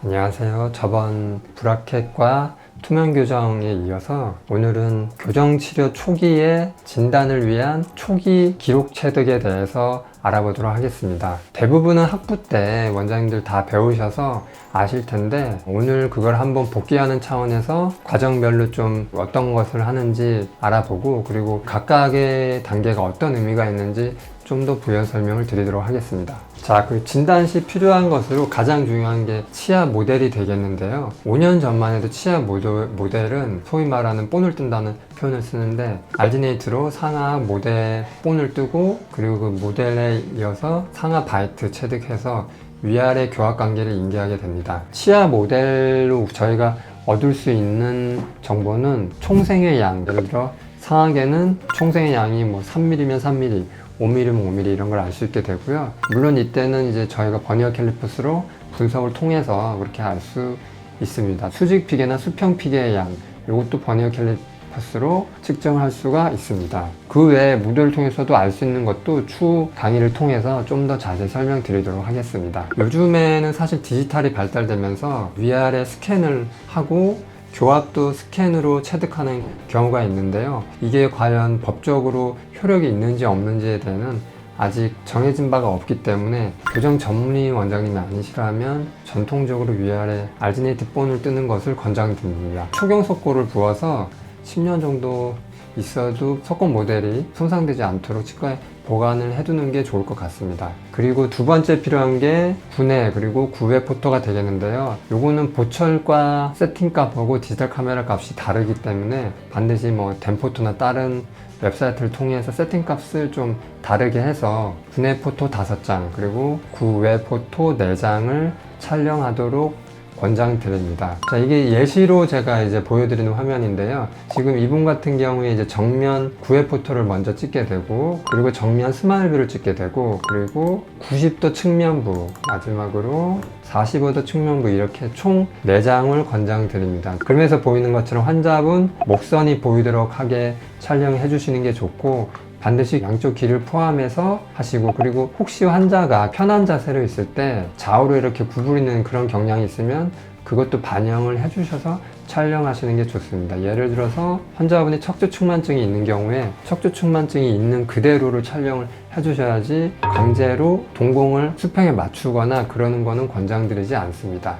안녕하세요. 저번 브라켓과 투명 교정에 이어서 오늘은 교정 치료 초기의 진단을 위한 초기 기록 체득에 대해서 알아보도록 하겠습니다. 대부분은 학부 때 원장님들 다 배우셔서 아실 텐데 오늘 그걸 한번 복귀하는 차원에서 과정별로 좀 어떤 것을 하는지 알아보고 그리고 각각의 단계가 어떤 의미가 있는지 좀 더 부연 설명을 드리도록 하겠습니다. 자, 그 진단 시 필요한 것으로 가장 중요한 게 치아 모델이 되겠는데요. 5년 전만 해도 치아 모델은 소위 말하는 본을 뜬다는 표현을 쓰는데 알지네이트로 상하 모델 본을 뜨고 그리고 그 모델에 이어서 상하 바이트 체득해서 위아래 교합 관계를 인계하게 됩니다. 치아 모델로 저희가 얻을 수 있는 정보는 총생의 양, 예를 들어 상하계는 총생의 양이 뭐 3mm면 3mm, 5mm면 5mm 이런 걸 알 수 있게 되고요. 물론 이때는 이제 저희가 버니어 캘리퍼스로 분석을 통해서 그렇게 알 수 있습니다. 수직 피계나 수평 피계의 양, 이것도 버니어 캘리퍼스로 측정할 수가 있습니다. 그 외에 무드를 통해서도 알 수 있는 것도 추후 강의를 통해서 좀 더 자세히 설명드리도록 하겠습니다. 요즘에는 사실 디지털이 발달되면서 위아래 스캔을 하고 교합도 스캔으로 체득하는 경우가 있는데요. 이게 과연 법적으로 효력이 있는지 없는지에 대해서는 아직 정해진 바가 없기 때문에 교정 전문의 원장님이 아니시라면 전통적으로 위아래 알지네이트 본을 뜨는 것을 권장드립니다. 초경 석고를 부어서 10년 정도 있어도 석고 모델이 손상되지 않도록 치과에 보관을 해두는 게 좋을 것 같습니다. 그리고 두 번째 필요한 게 분해 그리고 구외 포토가 되겠는데요. 요거는 보철과 세팅 값하고 디지털 카메라 값이 다르기 때문에 반드시 뭐 덴포토나 다른 웹사이트를 통해서 세팅 값을 좀 다르게 해서 분해 포토 5장 그리고 구외 포토 4장을 촬영하도록 권장드립니다. 자, 이게 예시로 제가 이제 보여드리는 화면인데요. 지금 이분 같은 경우에 이제 정면 구외 포토를 먼저 찍게 되고, 그리고 정면 스마일 뷰를 찍게 되고, 그리고 90도 측면부, 마지막으로 45도 측면부 이렇게 총 4장을 권장드립니다. 그러면서 보이는 것처럼 환자분 목선이 보이도록 하게 촬영해 주시는 게 좋고, 반드시 양쪽 귀를 포함해서 하시고 그리고 혹시 환자가 편한 자세로 있을 때 좌우로 이렇게 구부리는 그런 경향이 있으면 그것도 반영을 해주셔서 촬영하시는 게 좋습니다. 예를 들어서 환자분이 척추측만증이 있는 경우에 척추측만증이 있는 그대로를 촬영을 해주셔야지 강제로 동공을 수평에 맞추거나 그러는 거는 권장드리지 않습니다.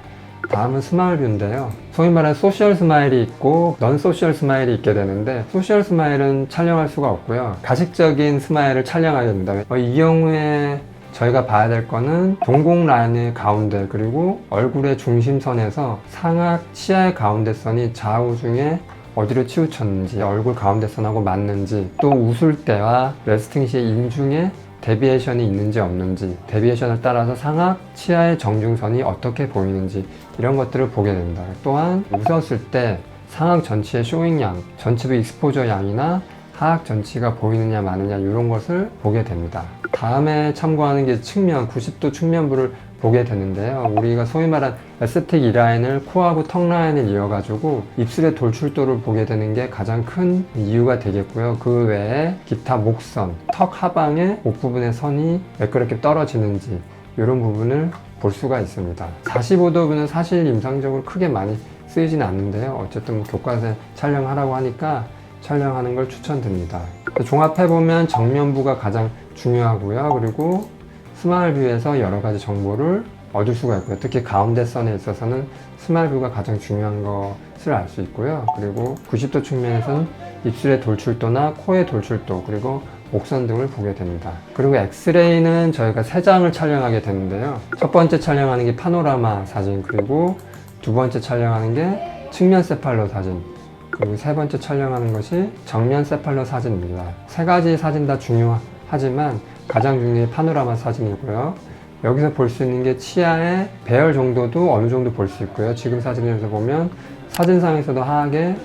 다음은 스마일 뷰인데요. 소위 말하는 소셜 스마일이 있고 넌 소셜 스마일이 있게 되는데 소셜 스마일은 촬영할 수가 없고요. 가식적인 스마일을 촬영하게 됩니다. 이 경우에 저희가 봐야 될 거는 동공 라인의 가운데 그리고 얼굴의 중심선에서 상악 치아의 가운데선이 좌우 중에 어디로 치우쳤는지 얼굴 가운데선하고 맞는지 또 웃을 때와 레스팅 시의 인중에 데비에이션이 있는지 없는지 데비에이션을 따라서 상악 치아의 정중선이 어떻게 보이는지 이런 것들을 보게 됩니다. 또한 웃었을 때 상악 전치의 쇼잉 양, 전치부 익스포저 양이나 하악 전치가 보이느냐 마느냐 이런 것을 보게 됩니다. 다음에 참고하는 게 측면, 90도 측면부를 보게 되는데요. 우리가 소위 말한 에스테틱 이라인을 코하고 턱 라인을 이어가지고 입술의 돌출도를 보게 되는 게 가장 큰 이유가 되겠고요. 그 외에 기타 목선, 턱 하방의 목 부분의 선이 매끄럽게 떨어지는지 이런 부분을 볼 수가 있습니다. 45도분은 사실 임상적으로 크게 많이 쓰이진 않는데요. 어쨌든 교과서에 촬영하라고 하니까 촬영하는 걸 추천드립니다. 종합해보면 정면부가 가장 중요하고요. 그리고 스마일 뷰에서 여러 가지 정보를 얻을 수가 있고요. 특히 가운데 선에 있어서는 스마일 뷰가 가장 중요한 것을 알 수 있고요. 그리고 90도 측면에서는 입술의 돌출도나 코의 돌출도 그리고 목선 등을 보게 됩니다. 그리고 엑스레이는 저희가 3장을 촬영하게 되는데요. 첫 번째 촬영하는 게 파노라마 사진, 그리고 두 번째 촬영하는 게 측면 세팔로 사진, 그리고 세 번째 촬영하는 것이 정면 세팔로 사진입니다. 3가지 사진 다 중요하지만 가장 중요한 파노라마 사진이고요. 여기서 볼 수 있는 게 치아의 배열 정도도 어느 정도 볼 수 있고요. 지금 사진에서 보면 사진상에서도 하악에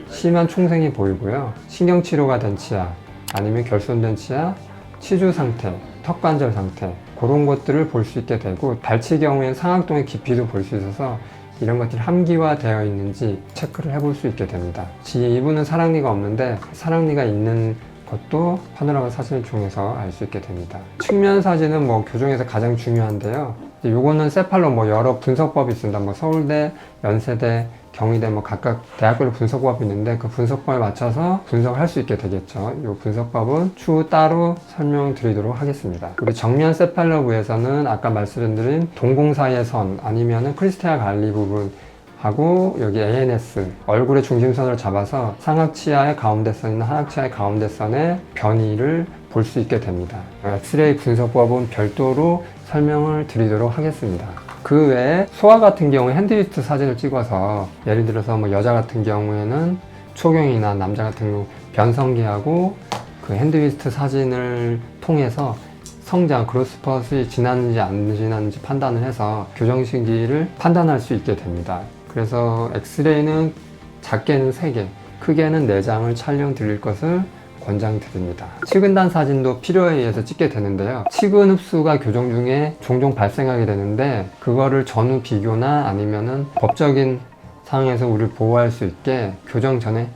심한 총생이 보이고요. 신경치료가 된 치아, 아니면 결손된 치아, 치주 상태, 턱관절 상태 그런 것들을 볼 수 있게 되고 발치 경우에는 상악동의 깊이도 볼 수 있어서 이런 것들이 함기화되어 있는지 체크를 해볼 수 있게 됩니다. 이분은 사랑니가 없는데 사랑니가 있는 것도 파노라마 사진을 통해서 알 수 있게 됩니다. 측면 사진은 뭐 교정에서 가장 중요한데요. 요거는 세팔로 뭐 여러 분석법이 있습니다. 뭐 서울대, 연세대, 경희대 뭐 각각 대학별로 분석법이 있는데 그 분석법에 맞춰서 분석을 할 수 있게 되겠죠. 이 분석법은 추후 따로 설명드리도록 하겠습니다. 우리 정면 세팔로브에서는 아까 말씀드린 동공 사이의 선 아니면은 크리스티아 갈리 부분 하고 여기 ANS 얼굴의 중심선을 잡아서 상악치아의 가운데선이나 하악치아의 가운데선의 변이를 볼 수 있게 됩니다. 엑스레이 분석법은 별도로 설명을 드리도록 하겠습니다. 그 외에 소아 같은 경우에 핸드위스트 사진을 찍어서 예를 들어서 뭐 여자 같은 경우에는 초경이나 남자 같은 경우 변성기하고 그 핸드위스트 사진을 통해서 성장, 그로스퍼스이 지났는지 안 지났는지 판단을 해서 교정 시기를 판단할 수 있게 됩니다. 그래서 엑스레이는 작게는 3개, 크게는 4장을 촬영 드릴 것을 권장드립니다. 치근단 사진도 필요에 의해서 찍게 되는데요. 치근 흡수가 교정 중에 종종 발생하게 되는데 그거를 전후 비교나 아니면은 법적인 상황에서 우리를 보호할 수 있게 교정 전에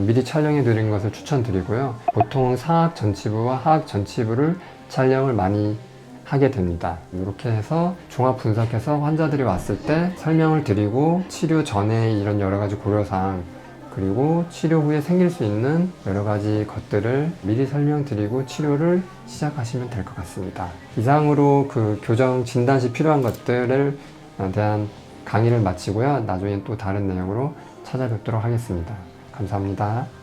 미리 촬영해 드리는 것을 추천드리고요. 보통 상악 전치부와 하악 전치부를 촬영을 많이 하게 됩니다. 이렇게 해서 종합 분석해서 환자들이 왔을 때 설명을 드리고 치료 전에 이런 여러 가지 고려사항 그리고 치료 후에 생길 수 있는 여러 가지 것들을 미리 설명드리고 치료를 시작하시면 될 것 같습니다. 이상으로 그 교정 진단 시 필요한 것들에 대한 강의를 마치고요. 나중에 또 다른 내용으로 찾아뵙도록 하겠습니다. 감사합니다.